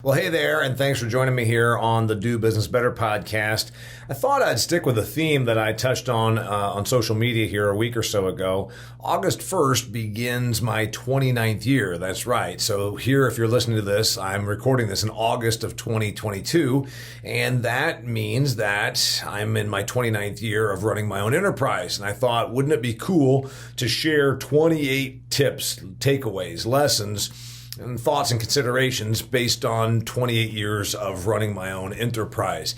Well, hey there, and thanks for joining me here on the Do Business Better podcast. I thought I'd stick with a theme that I touched on social media here a week or so ago. August 1st begins my 29th year. That's right. So here, if you're listening to this, I'm recording this in August of 2022, and that means that I'm in my 29th year of running my own enterprise. And I thought, wouldn't it be cool to share 28 tips, takeaways, lessons, and thoughts and considerations based on 28 years of running my own enterprise.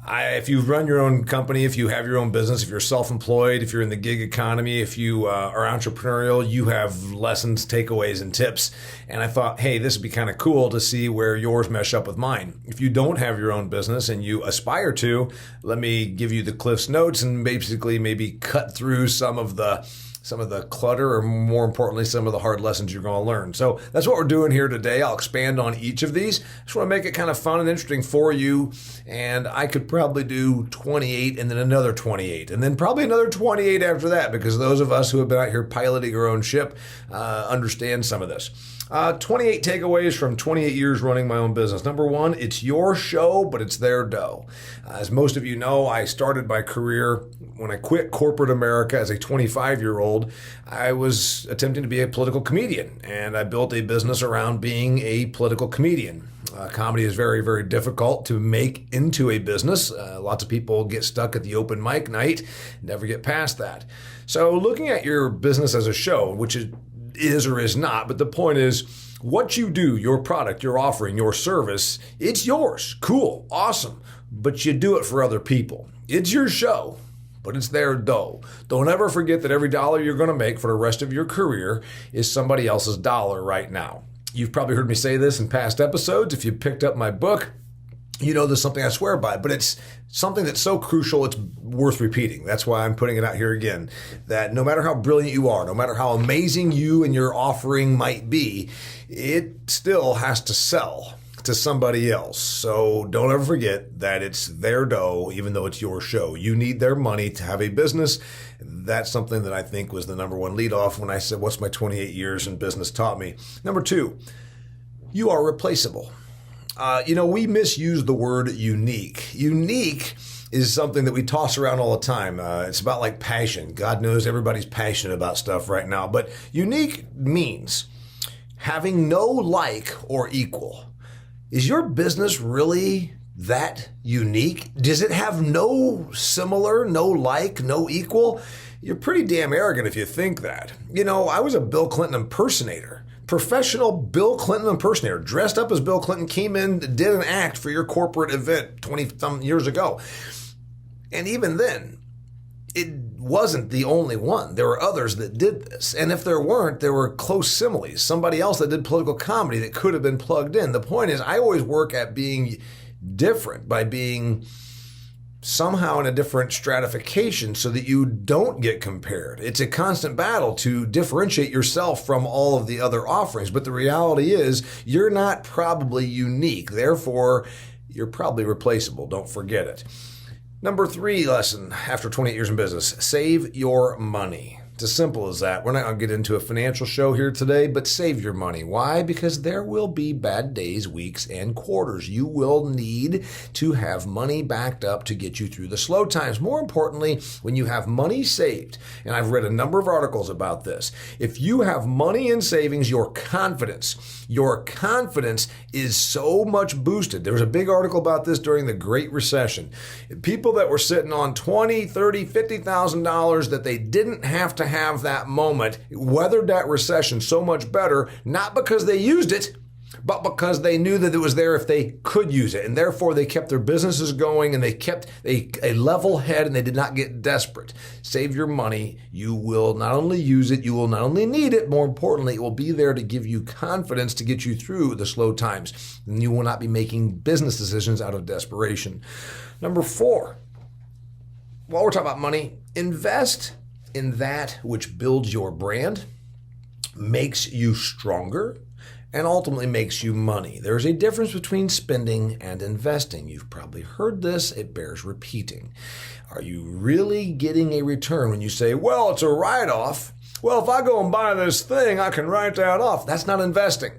If you run your own company, if you have your own business, if you're self-employed, if you're in the gig economy, if you are entrepreneurial, you have lessons, takeaways, and tips. And I thought, hey, this would be kind of cool to see where yours mesh up with mine. If you don't have your own business and you aspire to, let me give you the Cliff's Notes and basically maybe cut through some of the clutter, or more importantly, some of the hard lessons you're going to learn. So that's what we're doing here today. I'll expand on each of these. Just want to make it kind of fun and interesting for you. And I could probably do 28 and then another 28 and then probably another 28 after that, because those of us who have been out here piloting our own ship understand some of this. 28 takeaways from 28 years running my own business. Number one, it's your show, but it's their dough. As most of you know, I started my career when I quit corporate America as a 25-year-old. I was attempting to be a political comedian, and I built a business around being a political comedian. Comedy is very, very difficult to make into a business. Lots of people get stuck at the open mic night, never get past that. So looking at your business as a show, which is or is not, but the point is, what you do, your product, your offering, your service, it's yours. Cool, awesome, but you do it for other people. It's your show, but it's their dough. Don't ever forget that every dollar you're going to make for the rest of your career is somebody else's dollar right now. You've probably heard me say this in past episodes. If you picked up my book, you know there's something I swear by, but it's something that's so crucial it's worth repeating. That's why I'm putting it out here again, that no matter how brilliant you are, no matter how amazing you and your offering might be, it still has to sell to somebody else. So don't ever forget that it's their dough, even though it's your show. You need their money to have a business. That's something that I think was the number one lead off when I said, what's my 28 years in business taught me? Number two, you are replaceable. We misuse the word unique. Unique is something that we toss around all the time. It's about like passion. God knows everybody's passionate about stuff right now. But unique means having no like or equal. Is your business really that unique? Does it have no similar, no like, no equal? You're pretty damn arrogant if you think that. I was a Bill Clinton impersonator. Professional Bill Clinton impersonator, dressed up as Bill Clinton, came in, did an act for your corporate event 20-some years ago. And even then, it wasn't the only one. There were others that did this. And if there weren't, there were close similes. Somebody else that did political comedy that could have been plugged in. The point is, I always work at being different by being somehow in a different stratification so that you don't get compared. It's a constant battle to differentiate yourself from all of the other offerings. But the reality is you're not probably unique. Therefore, you're probably replaceable. Don't forget it. Number three lesson after 28 years in business, save your money. It's as simple as that. We're not going to get into a financial show here today, but save your money. Why? Because there will be bad days, weeks, and quarters. You will need to have money backed up to get you through the slow times. More importantly, when you have money saved, and I've read a number of articles about this, if you have money in savings, your confidence is so much boosted. There was a big article about this during the Great Recession. People that were sitting on $20,000, $30,000, $50,000 that they didn't have to have that moment weathered that recession so much better, not because they used it, but because they knew that it was there if they could use it. And therefore, they kept their businesses going and they kept a level head and they did not get desperate. Save your money. You will not only use it, you will not only need it, more importantly, it will be there to give you confidence to get you through the slow times. And you will not be making business decisions out of desperation. Number four, while we're talking about money, invest in that which builds your brand, makes you stronger, and ultimately makes you money. There's a difference between spending and investing. You've probably heard this. It bears repeating. Are you really getting a return when you say, well, it's a write-off? Well, if I go and buy this thing, I can write that off. That's not investing.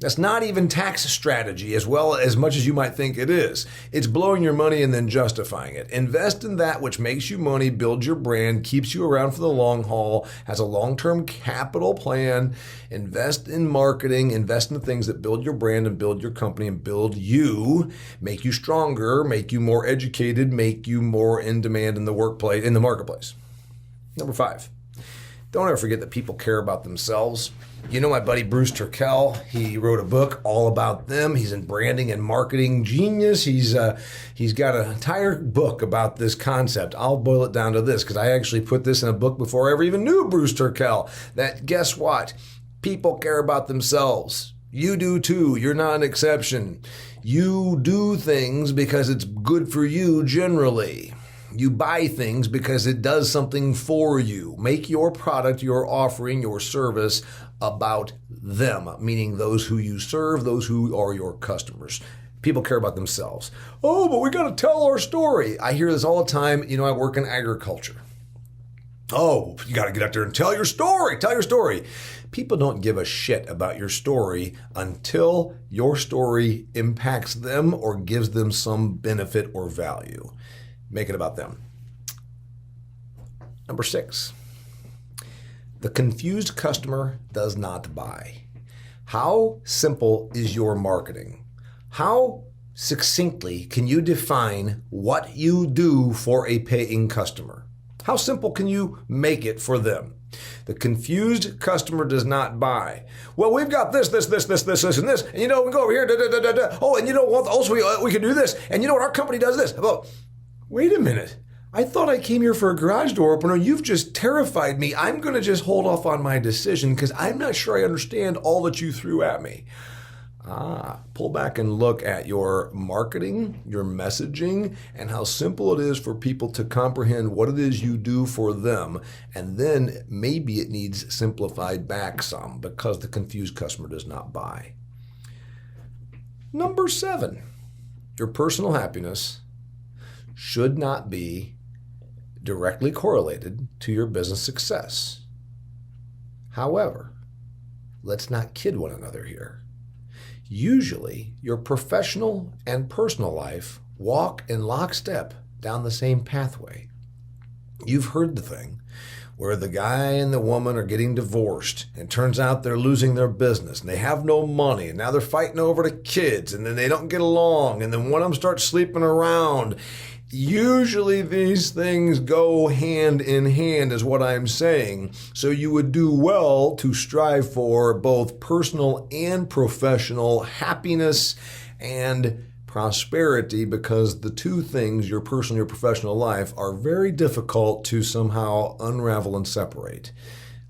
That's not even tax strategy as well as much as you might think it is. It's blowing your money and then justifying it. Invest in that which makes you money, builds your brand, keeps you around for the long haul, has a long-term capital plan. Invest in marketing, invest in the things that build your brand and build your company and build you, make you stronger, make you more educated, make you more in demand in the workplace, in the marketplace. Number 5, don't ever forget that people care about themselves. You know my buddy Bruce Turkel, he wrote a book all about them. He's in branding and marketing genius. He's got an entire book about this concept. I'll boil it down to this because I actually put this in a book before I ever even knew Bruce Turkel. That guess what? People care about themselves. You do too. You're not an exception. You do things because it's good for you generally. You buy things because it does something for you. Make your product, your offering, your service about them, meaning those who you serve, those who are your customers. People care about themselves. Oh, but we got to tell our story. I hear this all the time. You know, I work in agriculture. Oh, you got to get out there and tell your story. Tell your story. People don't give a shit about your story until your story impacts them or gives them some benefit or value. Make it about them. Number 6, the confused customer does not buy. How simple is your marketing? How succinctly can you define what you do for a paying customer? How simple can you make it for them? The confused customer does not buy. Well, we've got this, and this, and you know, we go over here, Oh, and you know what? Also, we can do this, and you know what? Our company does this. Well, wait a minute. I thought I came here for a garage door opener. You've just terrified me. I'm going to just hold off on my decision because I'm not sure I understand all that you threw at me. Pull back and look at your marketing, your messaging, and how simple it is for people to comprehend what it is you do for them. And then maybe it needs simplified back some because the confused customer does not buy. Number 7, your personal happiness should not be directly correlated to your business success. However, let's not kid one another here. Usually, your professional and personal life walk in lockstep down the same pathway. You've heard the thing where the guy and the woman are getting divorced and turns out they're losing their business and they have no money and now they're fighting over the kids and then they don't get along and then one of them starts sleeping around. Usually these things go hand in hand is what I'm saying. So you would do well to strive for both personal and professional happiness and prosperity because the two things, your personal and your professional life, are very difficult to somehow unravel and separate.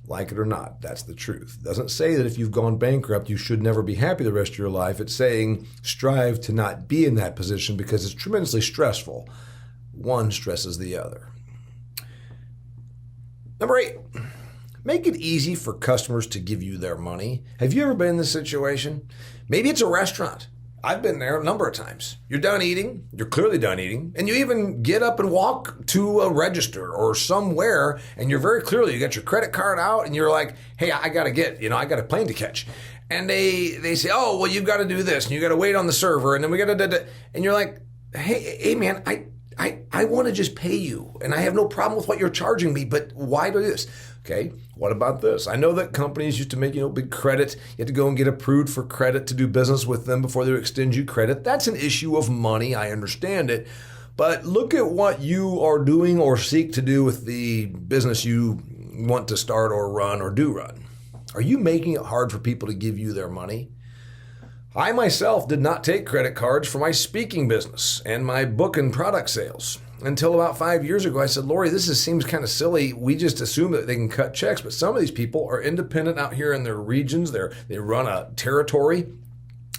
Like it or not, that's the truth. It doesn't say that if you've gone bankrupt, you should never be happy the rest of your life. It's saying strive to not be in that position because it's tremendously stressful. One stresses the other. Number 8, make it easy for customers to give you their money. Have you ever been in this situation? Maybe it's a restaurant. I've been there a number of times. You're done eating. You're clearly done eating. And you even get up and walk to a register or somewhere, and you're very clearly, you got your credit card out, and you're like, hey, I got a plane to catch. And they say, oh, well, you've got to do this, and you got to wait on the server, and then we got to, and you're like, hey, man, I want to just pay you, and I have no problem with what you're charging me, but why do this? Okay, what about this? I know that companies used to make, big credit. You had to go and get approved for credit to do business with them before they would extend you credit. That's an issue of money. I understand it. But look at what you are doing or seek to do with the business you want to start or run or do run. Are you making it hard for people to give you their money? I myself did not take credit cards for my speaking business and my book and product sales. Until about 5 years ago, I said, Lori, seems kind of silly. We just assume that they can cut checks, but some of these people are independent out here in their regions. They run a territory,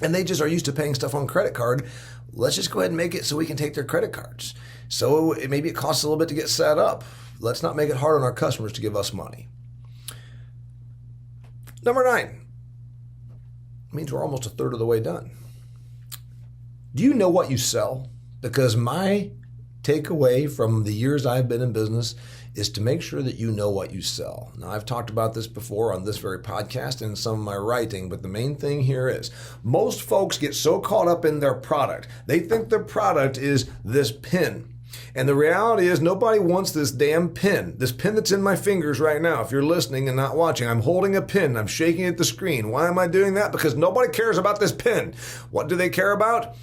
and they just are used to paying stuff on credit card. Let's just go ahead and make it so we can take their credit cards. So maybe it costs a little bit to get set up. Let's not make it hard on our customers to give us money. Number 9 means we're almost a third of the way done. Do you know what you sell? Because my takeaway from the years I've been in business is to make sure that you know what you sell. Now, I've talked about this before on this very podcast and in some of my writing, but the main thing here is most folks get so caught up in their product. They think their product is this pen. And the reality is nobody wants this damn pen. This pen that's in my fingers right now. If you're listening and not watching, I'm holding a pen. I'm shaking at the screen. Why am I doing that? Because nobody cares about this pen. What do they care about?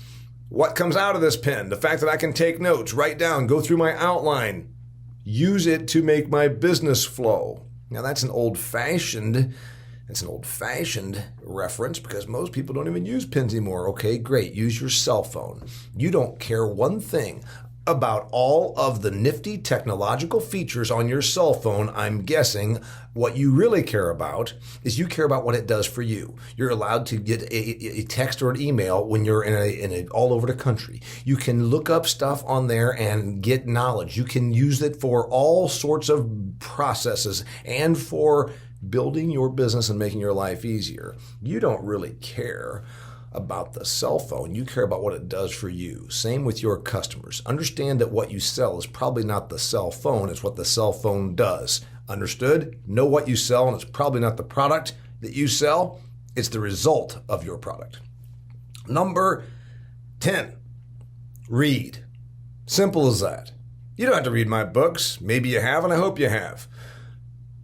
What comes out of this pen? The fact that I can take notes, write down, go through my outline, use it to make my business flow. Now that's an old-fashioned reference because most people don't even use pens anymore. Okay, great. Use your cell phone. You don't care one thing about all of the nifty technological features on your cell phone. I'm guessing what you really care about is you care about what it does for you. You're allowed to get a text or an email when you're in all over the country. You can look up stuff on there and get knowledge. You can use it for all sorts of processes and for building your business and making your life easier. You don't really care about the cell phone. You care about what it does for you. Same with your customers. Understand that what you sell is probably not the cell phone, it's what the cell phone does. Understood? Know what you sell, and it's probably not the product that you sell, it's the result of your product. Number 10, read. Simple as that. You don't have to read my books. Maybe you have, and I hope you have.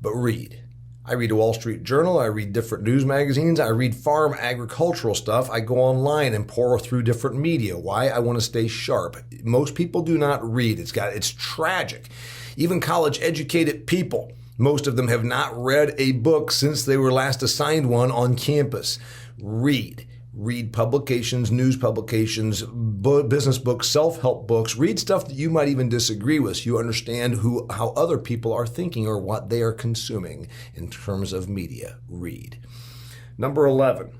But read. I read a Wall Street Journal, I read different news magazines, I read farm agricultural stuff, I go online and pour through different media. Why? I want to stay sharp. Most people do not read. It's tragic. Even college educated people, most of them have not read a book since they were last assigned one on campus. Read. Read publications, news publications, business books, self-help books. Read stuff that you might even disagree with so you understand how other people are thinking or what they are consuming in terms of media. Read. Number 11,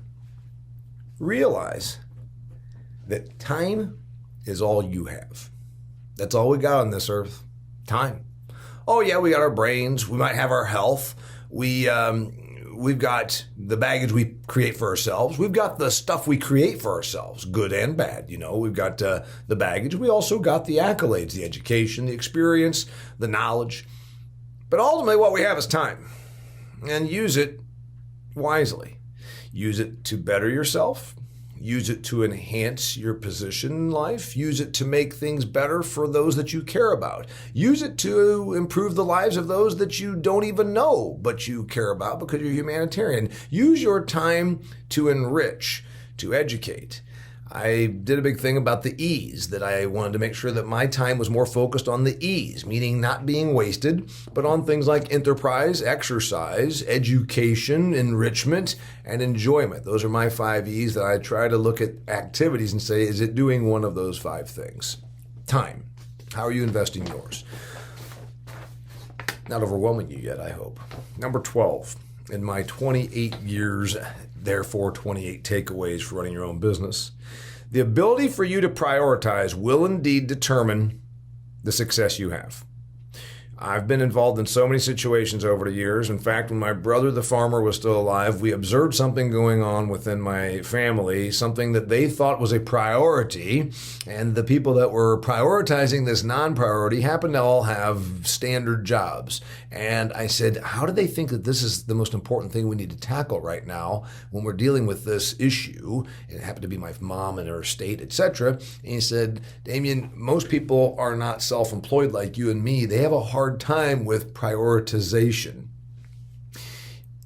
realize that time is all you have. That's all we got on this earth. Time. Oh yeah, we got our brains. We might have our health. We've got the baggage we create for ourselves. We've got the stuff we create for ourselves, good and bad. We've got the baggage. We also got the accolades, the education, the experience, the knowledge. But ultimately what we have is time. And use it wisely. Use it to better yourself. Use it to enhance your position in life. Use it to make things better for those that you care about. Use it to improve the lives of those that you don't even know, but you care about because you're humanitarian. Use your time to enrich, to educate. I did a big thing about the E's, that I wanted to make sure that my time was more focused on the E's, meaning not being wasted, but on things like enterprise, exercise, education, enrichment, and enjoyment. Those are my 5 E's that I try to look at activities and say, is it doing one of those 5 things? Time. How are you investing yours? Not overwhelming you yet, I hope. Number 12, in my 28 years, therefore 28 takeaways for running your own business. The ability for you to prioritize will indeed determine the success you have. I've been involved in so many situations over the years. In fact, when my brother, the farmer, was still alive, we observed something going on within my family, something that they thought was a priority, and the people that were prioritizing this non-priority happened to all have standard jobs. And I said, how do they think that this is the most important thing we need to tackle right now when we're dealing with this issue? It happened to be my mom and her estate, etc. And he said, Damian, most people are not self-employed like you and me. They have a hard time with prioritization.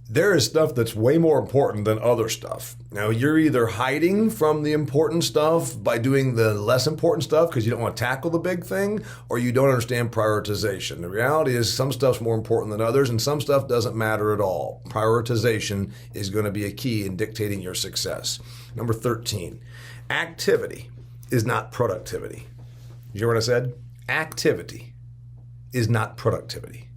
There is stuff that's way more important than other stuff. Now, you're either hiding from the important stuff by doing the less important stuff because you don't want to tackle the big thing, or you don't understand prioritization. The reality is some stuff's more important than others, and some stuff doesn't matter at all. Prioritization is going to be a key in dictating your success. Number 13, activity is not productivity. You hear what I said? Activity is not productivity.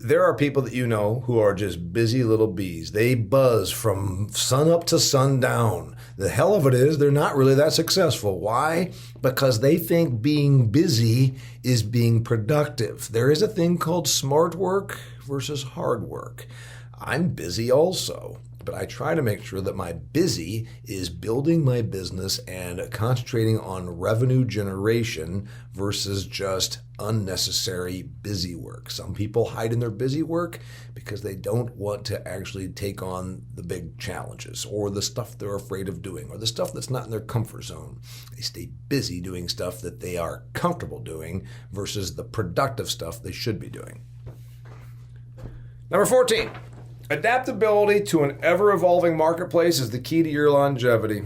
There are people that you know who are just busy little bees. They buzz from sun up to sundown. The hell of it is they're not really that successful. Why? Because they think being busy is being productive. There is a thing called smart work versus hard work. I'm busy also. But I try to make sure that my busy is building my business and concentrating on revenue generation versus just unnecessary busy work. Some people hide in their busy work because they don't want to actually take on the big challenges or the stuff they're afraid of doing or the stuff that's not in their comfort zone. They stay busy doing stuff that they are comfortable doing versus the productive stuff they should be doing. Number 14. Adaptability to an ever-evolving marketplace is the key to your longevity. You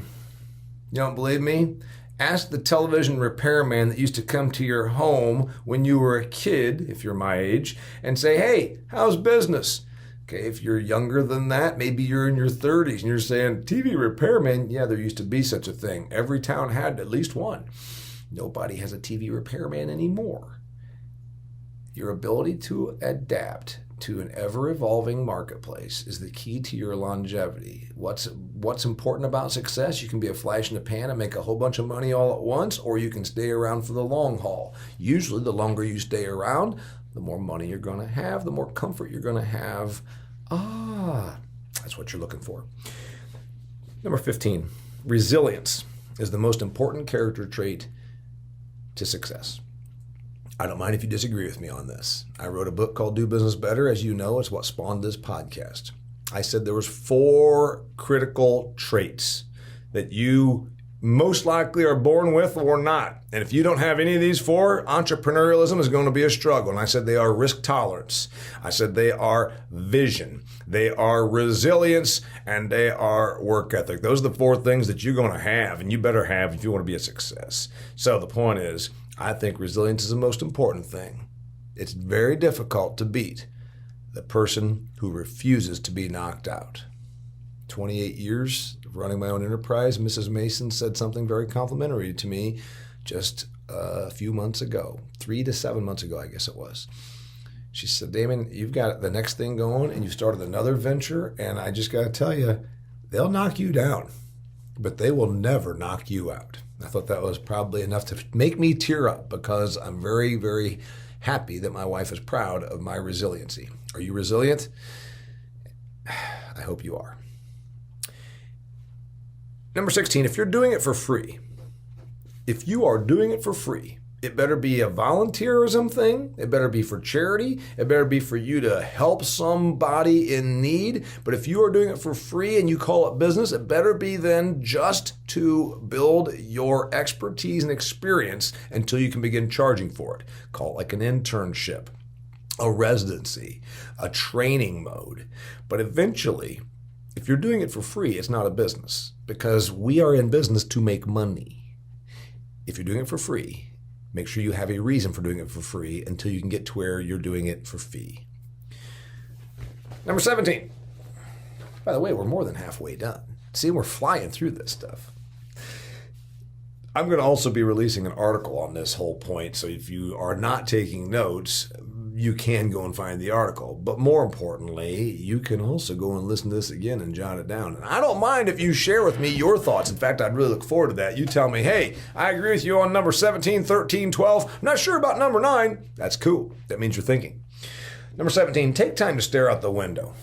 don't believe me? Ask the television repairman that used to come to your home when you were a kid, if you're my age, and say, hey, how's business? Okay, if you're younger than that, maybe you're in your 30s and you're saying, TV repairman, yeah, there used to be such a thing. Every town had at least one. Nobody has a TV repairman anymore. Your ability to adapt to an ever-evolving marketplace is the key to your longevity. What's important about success? You can be a flash in the pan and make a whole bunch of money all at once, or you can stay around for the long haul. Usually, the longer you stay around, the more money you're going to have, the more comfort you're going to have. That's what you're looking for. Number 15, resilience is the most important character trait to success. I don't mind if you disagree with me on this. I wrote a book called Do Business Better. As you know, it's what spawned this podcast. I said there was 4 critical traits that you most likely are born with or not. And if you don't have any of these 4, entrepreneurialism is going to be a struggle. And I said they are risk tolerance. I said they are vision. They are resilience, and they are work ethic. Those are the 4 things that you're going to have, and you better have if you want to be a success. So the point is, I think resilience is the most important thing. It's very difficult to beat the person who refuses to be knocked out. 28 years of running my own enterprise, Mrs. Mason said something very complimentary to me just a few months ago, 3 to 7 months ago, I guess it was. She said, Damian, you've got the next thing going and you started another venture, and I just got to tell you, they'll knock you down, but they will never knock you out. I thought that was probably enough to make me tear up because I'm very, very happy that my wife is proud of my resiliency. Are you resilient? I hope you are. Number 16, if you're doing it for free, if you are doing it for free, it better be a volunteerism thing. It better be for charity. It better be for you to help somebody in need. But if you are doing it for free and you call it business, it better be then just to build your expertise and experience until you can begin charging for it. Call it like an internship, a residency, a training mode. But eventually, if you're doing it for free, it's not a business because we are in business to make money. If you're doing it for free, make sure you have a reason for doing it for free until you can get to where you're doing it for fee. Number 17. By the way, we're more than halfway done. See, we're flying through this stuff. I'm going to also be releasing an article on this whole point, so if you are not taking notes, you can go and find the article. But more importantly, you can also go and listen to this again and jot it down. And I don't mind if you share with me your thoughts. In fact, I'd really look forward to that. You tell me, hey, I agree with you on number 17, 13, 12. I'm not sure about number 9. That's cool. That means you're thinking. Number 17, take time to stare out the window.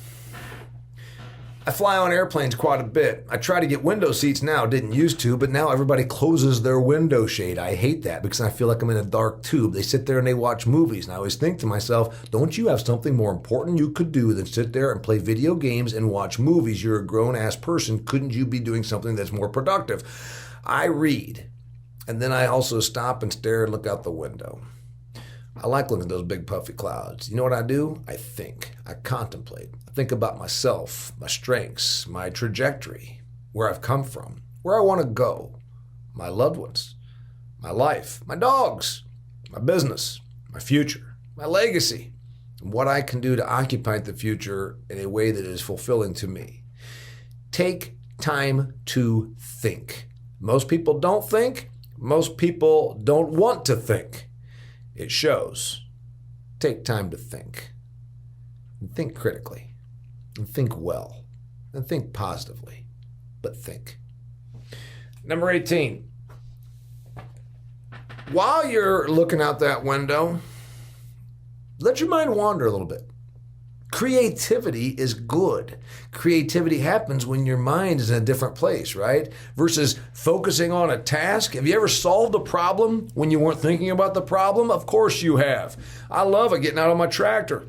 I fly on airplanes quite a bit. I try to get window seats now, didn't used to, but now everybody closes their window shade. I hate that because I feel like I'm in a dark tube. They sit there and they watch movies, and I always think to myself, don't you have something more important you could do than sit there and play video games and watch movies? You're a grown-ass person. Couldn't you be doing something that's more productive? I read, and then I also stop and stare and look out the window. I like looking at those big puffy clouds. You know what I do? I think. I contemplate. I think about myself, my strengths, my trajectory, where I've come from, where I want to go, my loved ones, my life, my dogs, my business, my future, my legacy, and what I can do to occupy the future in a way that is fulfilling to me. Take time to think. Most people don't think. Most people don't want to think. It shows. Take time to think. And think critically. And think well. And think positively. But think. Number 18. While you're looking out that window, let your mind wander a little bit. Creativity is good. Creativity happens when your mind is in a different place, right? Versus focusing on a task. Have you ever solved a problem when you weren't thinking about the problem? Of course you have. I love it, getting out on my tractor.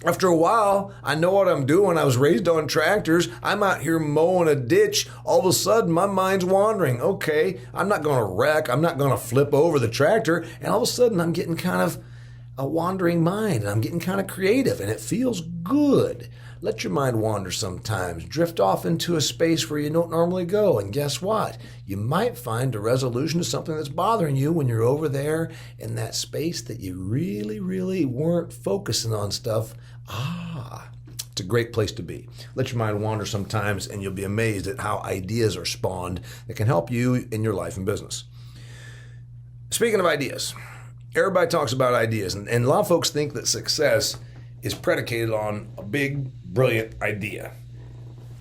After a while, I know what I'm doing. I was raised on tractors. I'm out here mowing a ditch. All of a sudden, my mind's wandering. Okay, I'm not going to wreck. I'm not going to flip over the tractor. And all of a sudden, I'm getting kind of a wandering mind. And I'm getting kind of creative, and it feels good. Let your mind wander sometimes. Drift off into a space where you don't normally go. And guess what? You might find a resolution to something that's bothering you when you're over there in that space that you really, really weren't focusing on stuff. It's a great place to be. Let your mind wander sometimes, and you'll be amazed at how ideas are spawned that can help you in your life and business. Speaking of ideas, everybody talks about ideas, and a lot of folks think that success is predicated on a big, brilliant idea.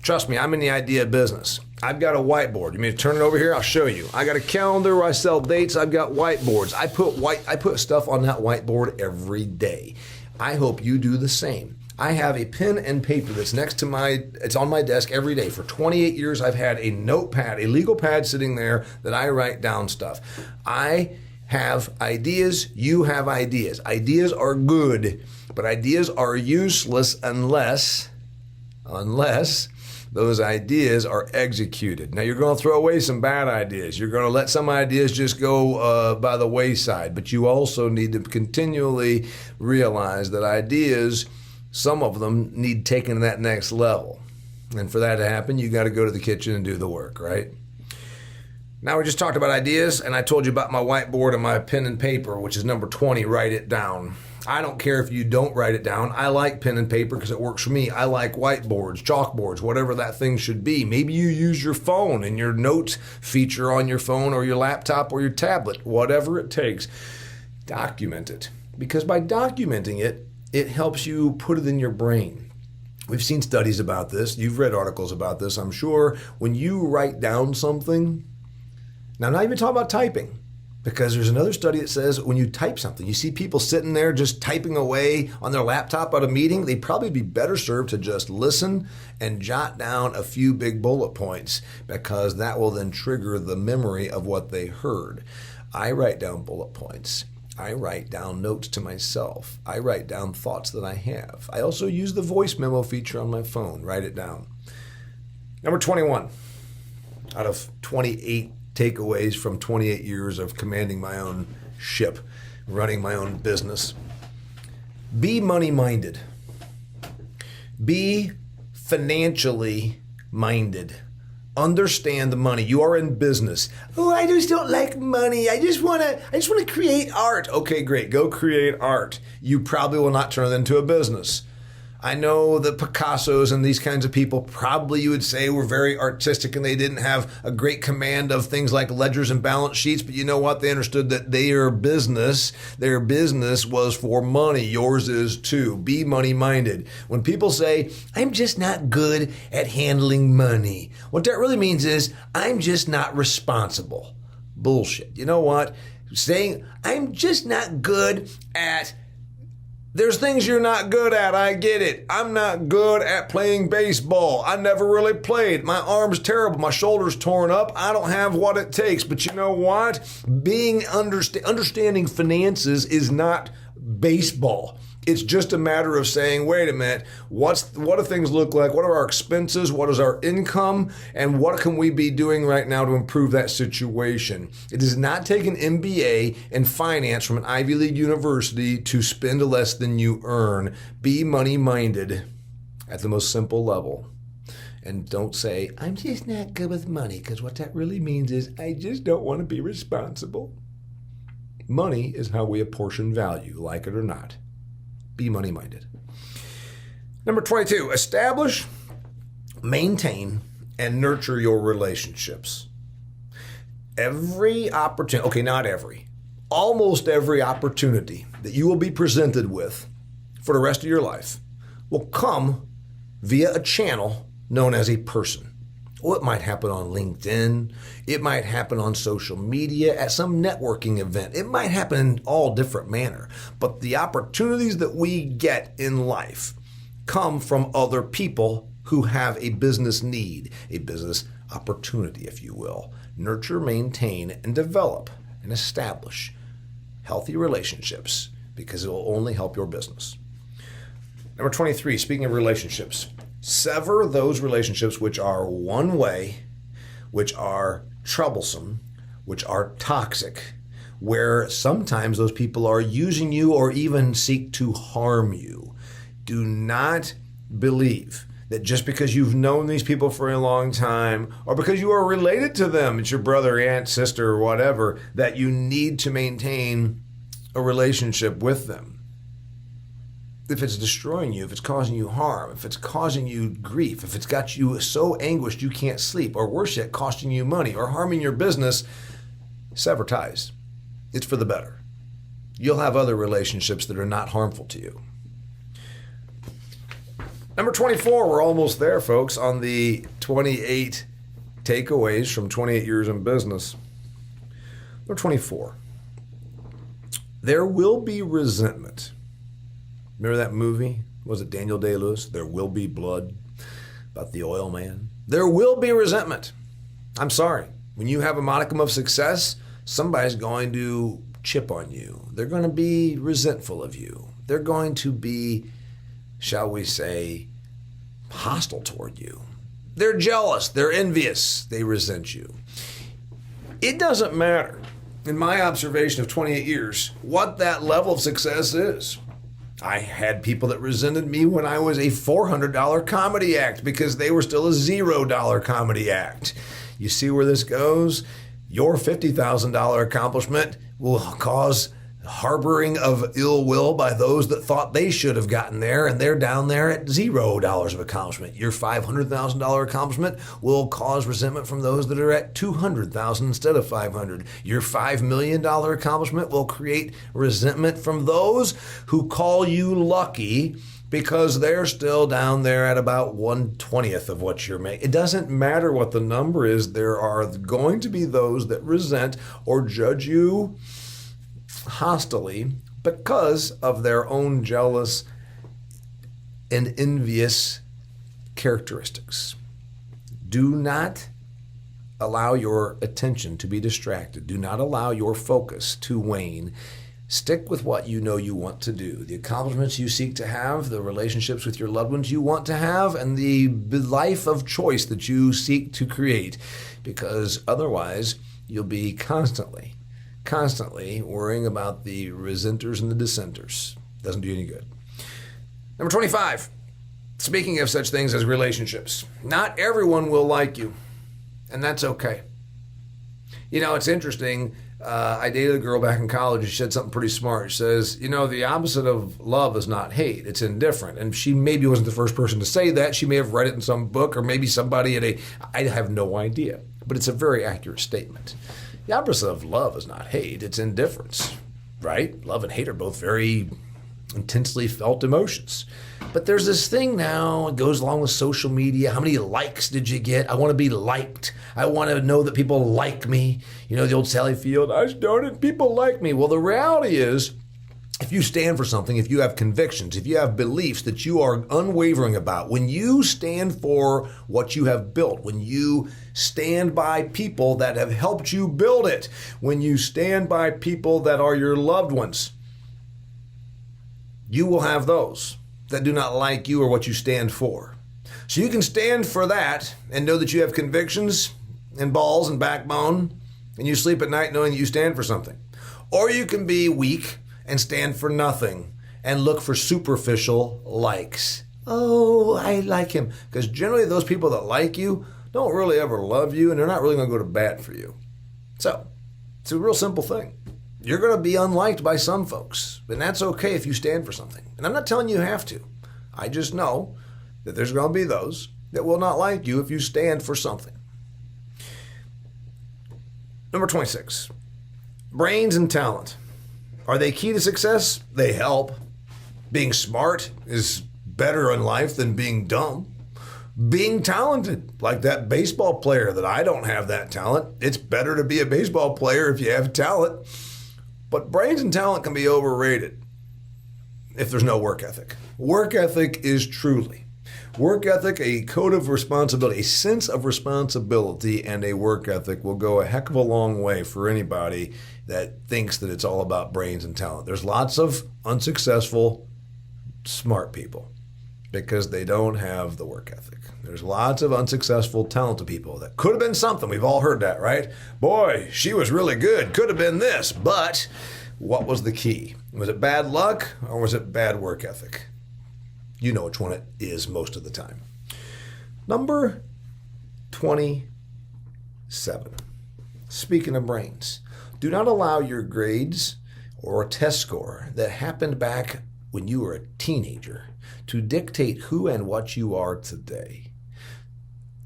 Trust me, I'm in the idea business. I've got a whiteboard. You mean to turn it over here? I'll show you. I got a calendar where I sell dates. I've got whiteboards. I put stuff on that whiteboard every day. I hope you do the same. I have a pen and paper that's it's on my desk every day. For 28 years, I've had a notepad, a legal pad sitting there that I write down stuff. I have ideas. You have ideas. Ideas are good, but ideas are useless unless those ideas are executed. Now, you're going to throw away some bad ideas. You're going to let some ideas just go by the wayside, but you also need to continually realize that ideas, some of them need taken to that next level. And for that to happen, you got to go to the kitchen and do the work, right? Now, we just talked about ideas, and I told you about my whiteboard and my pen and paper, which is number 20, write it down. I don't care if you don't write it down. I like pen and paper because it works for me. I like whiteboards, chalkboards, whatever that thing should be. Maybe you use your phone and your notes feature on your phone or your laptop or your tablet, whatever it takes. Document it, because by documenting it, it helps you put it in your brain. We've seen studies about this. You've read articles about this, I'm sure. When you write down something, now I'm not even talking about typing, because there's another study that says when you type something, you see people sitting there just typing away on their laptop at a meeting, they'd probably be better served to just listen and jot down a few big bullet points, because that will then trigger the memory of what they heard. I write down bullet points. I write down notes to myself. I write down thoughts that I have. I also use the voice memo feature on my phone. Write it down. Number 21 out of 28 takeaways from 28 years of commanding my own ship, running my own business. Be money-minded. Be financially minded. Understand the money. You are in business. Oh, I just don't like money. I just want to create art. Okay, great. Go create art. You probably will not turn it into a business. I know the Picassos and these kinds of people probably, you would say, were very artistic and they didn't have a great command of things like ledgers and balance sheets, but you know what? They understood that their business was for money. Yours is too. Be money-minded. When people say, I'm just not good at handling money, what that really means is, I'm just not responsible. Bullshit. You know what? Saying, I'm just not good at There's things you're not good at, I get it. I'm not good at playing baseball. I never really played. My arm's terrible. My shoulder's torn up. I don't have what it takes. But you know what? Understanding finances is not baseball. It's just a matter of saying, wait a minute, what do things look like? What are our expenses? What is our income? And what can we be doing right now to improve that situation? It does not take an MBA in finance from an Ivy League university to spend less than you earn. Be money-minded at the most simple level. And don't say, I'm just not good with money, because what that really means is, I just don't want to be responsible. Money is how we apportion value, like it or not. Be money-minded. Number 22, establish, maintain, and nurture your relationships. Every opportunity, okay, not every, almost every opportunity that you will be presented with for the rest of your life will come via a channel known as a person. Well, it might happen on LinkedIn. It might happen on social media at some networking event. It might happen in all different manner. But the opportunities that we get in life come from other people who have a business need, a business opportunity, if you will. Nurture, maintain, and develop and establish healthy relationships because it will only help your business. Number 23, speaking of relationships, sever those relationships which are one way, which are troublesome, which are toxic, where sometimes those people are using you or even seek to harm you. Do not believe that just because you've known these people for a long time or because you are related to them, it's your brother, aunt, sister, or whatever, that you need to maintain a relationship with them. If it's destroying you, if it's causing you harm, if it's causing you grief, if it's got you so anguished you can't sleep, or worse yet, costing you money or harming your business, sever ties. It's for the better. You'll have other relationships that are not harmful to you. Number 24, we're almost there, folks, on the 28 takeaways from 28 years in business. Number 24, there will be resentment. Remember that movie? Was it Daniel Day-Lewis? There Will Be Blood, about the oil man. There will be resentment. I'm sorry. When you have a modicum of success, somebody's going to chip on you. They're going to be resentful of you. They're going to be, shall we say, hostile toward you. They're jealous. They're envious. They resent you. It doesn't matter, in my observation of 28 years, what that level of success is. I had people that resented me when I was a $400 comedy act because they were still a $0 comedy act. You see where this goes? Your $50,000 accomplishment will cause harboring of ill will by those that thought they should have gotten there, and they're down there at $0 of accomplishment. Your $500,000 accomplishment will cause resentment from those that are at $200,000 instead of $500,000. Your $5 million accomplishment will create resentment from those who call you lucky because they're still down there at about 1/20th of what you're making. It doesn't matter what the number is. There are going to be those that resent or judge you hostilely because of their own jealous and envious characteristics. Do not allow your attention to be distracted. Do not allow your focus to wane. Stick with what you know you want to do, the accomplishments you seek to have, the relationships with your loved ones you want to have, and the life of choice that you seek to create, because otherwise you'll be constantly worrying about the resenters and the dissenters. Doesn't do you any good. Number 25, speaking of such things as relationships, not everyone will like you, and that's okay. You know, it's interesting. I dated a girl back in college and she said something pretty smart. She says, you know, the opposite of love is not hate, it's indifferent. And she maybe wasn't the first person to say that. She may have read it in some book, or maybe somebody I have no idea. But it's a very accurate statement. The opposite of love is not hate, it's indifference, right? Love and hate are both very intensely felt emotions. But there's this thing now, it goes along with social media. How many likes did you get? I want to be liked. I want to know that people like me. You know, the old Sally Field, I started, people like me. Well, the reality is, if you stand for something, if you have convictions, if you have beliefs that you are unwavering about, when you stand for what you have built, when you stand by people that have helped you build it, when you stand by people that are your loved ones, you will have those that do not like you or what you stand for. So you can stand for that and know that you have convictions and balls and backbone, and you sleep at night knowing that you stand for something. Or you can be weak and stand for nothing and look for superficial likes. Oh, I like him. Because generally those people that like you don't really ever love you, and they're not really going to go to bat for you. So it's a real simple thing. You're going to be unliked by some folks, and that's okay if you stand for something. And I'm not telling you have to. I just know that there's going to be those that will not like you if you stand for something. Number 26, brains and talent. Are they key to success? They help. Being smart is better in life than being dumb. Being talented, like that baseball player that I don't have that talent. It's better to be a baseball player if you have talent. But brains and talent can be overrated. if there's no work ethic. Work ethic is truly work ethic, a code of responsibility, a sense of responsibility, and a work ethic will go a heck of a long way for anybody that thinks that it's all about brains and talent. There's lots of unsuccessful, smart people because they don't have the work ethic. There's lots of unsuccessful, talented people that could have been something. We've all heard that, right? Boy, she was really good. Could have been this. But what was the key? Was it bad luck or was it bad work ethic? You know which one it is most of the time. Number 27. Speaking of brains, do not allow your grades or a test score that happened back when you were a teenager to dictate who and what you are today.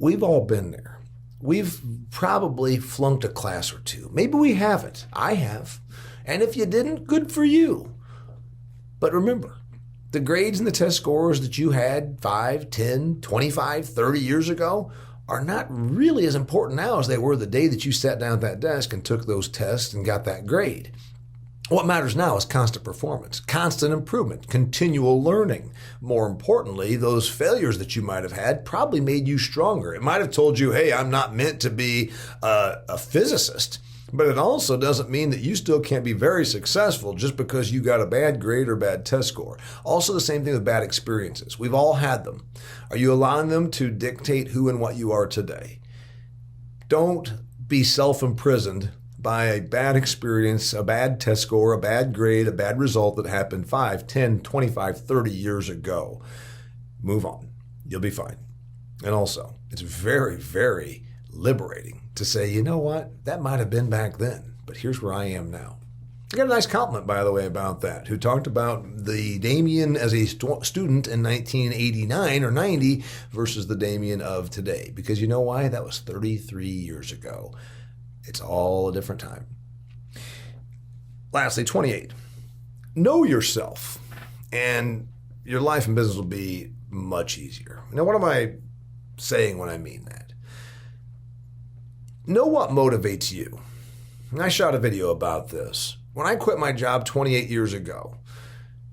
We've all been there. We've probably flunked a class or two. Maybe we haven't. I have. And if you didn't, good for you. But remember, the grades and the test scores that you had 5, 10, 25, 30 years ago are not really as important now as they were the day that you sat down at that desk and took those tests and got that grade. What matters now is constant performance, constant improvement, continual learning. More importantly, those failures that you might have had probably made you stronger. It might have told you, hey, I'm not meant to be a physicist, but it also doesn't mean that you still can't be very successful just because you got a bad grade or bad test score. Also the same thing with bad experiences. We've all had them. Are you allowing them to dictate who and what you are today? Don't be self-imprisoned by a bad experience, a bad test score, a bad grade, a bad result that happened 5, 10, 25, 30 years ago. Move on. You'll be fine. And also, it's very, very liberating to say, you know what, that might have been back then, but here's where I am now. I got a nice compliment, by the way, about that, who talked about the Damian as a student in 1989 or 90 versus the Damian of today. Because you know why? That was 33 years ago. It's all a different time. Lastly, 28. Know yourself, and your life and business will be much easier. Now, what am I saying when I mean that? Know what motivates you. And I shot a video about this. When I quit my job 28 years ago,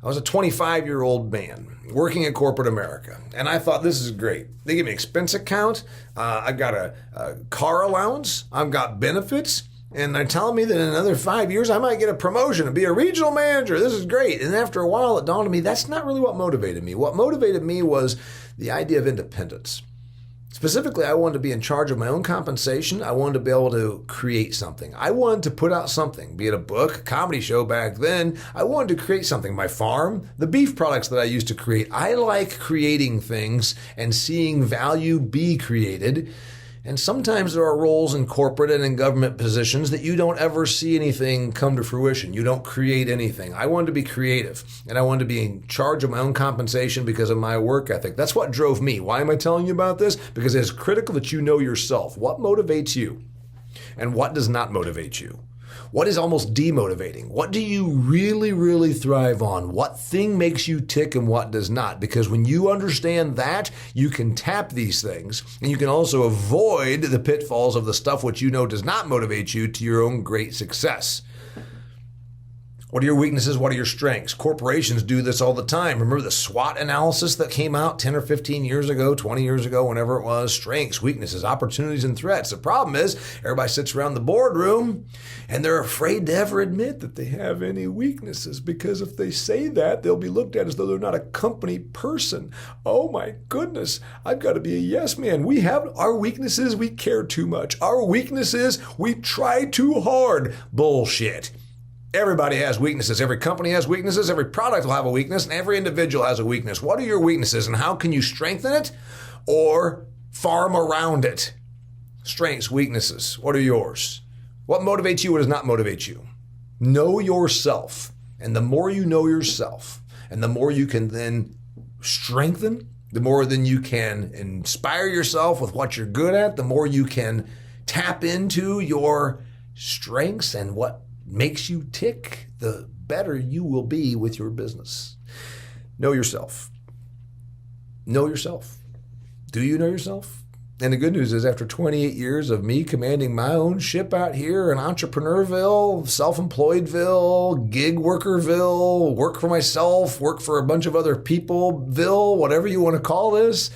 I was a 25-year-old man working in corporate America, and I thought, this is great. They give me expense account, I've got a car allowance, I've got benefits, and they're telling me that in another 5 years I might get a promotion and be a regional manager. This is great. And after a while it dawned on me, that's not really what motivated me. What motivated me was the idea of independence. Specifically, I wanted to be in charge of my own compensation. I wanted to be able to create something. I wanted to put out something, be it a book, a comedy show back then. I wanted to create something. My farm, the beef products that I used to create. I like creating things and seeing value be created. And sometimes there are roles in corporate and in government positions that you don't ever see anything come to fruition. You don't create anything. I wanted to be creative, and I wanted to be in charge of my own compensation because of my work ethic. That's what drove me. Why am I telling you about this? Because it's critical that you know yourself. What motivates you and what does not motivate you? What is almost demotivating? What do you really, really thrive on? What thing makes you tick and what does not? Because when you understand that, you can tap these things, and you can also avoid the pitfalls of the stuff which you know does not motivate you to your own great success. What are your weaknesses? What are your strengths? Corporations do this all the time. Remember the SWOT analysis that came out 10 or 15 years ago, 20 years ago, whenever it was? Strengths, weaknesses, opportunities, and threats. The problem is everybody sits around the boardroom and they're afraid to ever admit that they have any weaknesses, because if they say that, they'll be looked at as though they're not a company person. Oh my goodness, I've got to be a yes man. We have our weaknesses. We care too much. Our weaknesses, we try too hard. Bullshit. Everybody has weaknesses. Every company has weaknesses. Every product will have a weakness, and every individual has a weakness. What are your weaknesses, and how can you strengthen it or farm around it? Strengths, weaknesses. What are yours? What motivates you? What does not motivate you? Know yourself. And the more you know yourself, and the more you can then strengthen, the more then you can inspire yourself with what you're good at, the more you can tap into your strengths and what makes you tick, the better you will be with your business. Know yourself. Know yourself. Do you know yourself? And the good news is after 28 years of me commanding my own ship out here in Entrepreneurville, Self-Employedville, Gig Workerville, work for myself, work for a bunch of other peopleville, whatever you want to call this,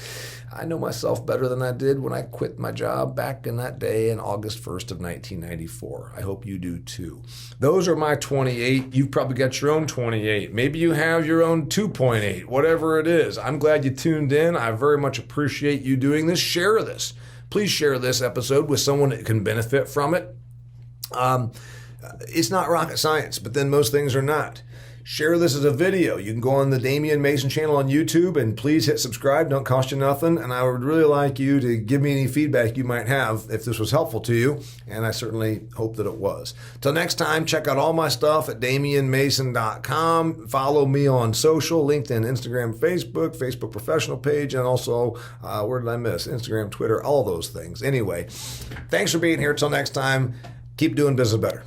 I know myself better than I did when I quit my job back in that day in August 1st of 1994. I hope you do too. Those are my 28. You've probably got your own 28. Maybe you have your own 2.8, whatever it is. I'm glad you tuned in. I very much appreciate you doing this. Share this. Please share this episode with someone that can benefit from it. It's not rocket science, but then most things are not. Share this as a video. You can go on the Damian Mason channel on YouTube and please hit subscribe. Don't cost you nothing. And I would really like you to give me any feedback you might have if this was helpful to you. And I certainly hope that it was. Till next time, check out all my stuff at DamianMason.com. Follow me on social, LinkedIn, Instagram, Facebook professional page, and also, where did I miss? Instagram, Twitter, all those things. Anyway, thanks for being here. Till next time, keep doing business better.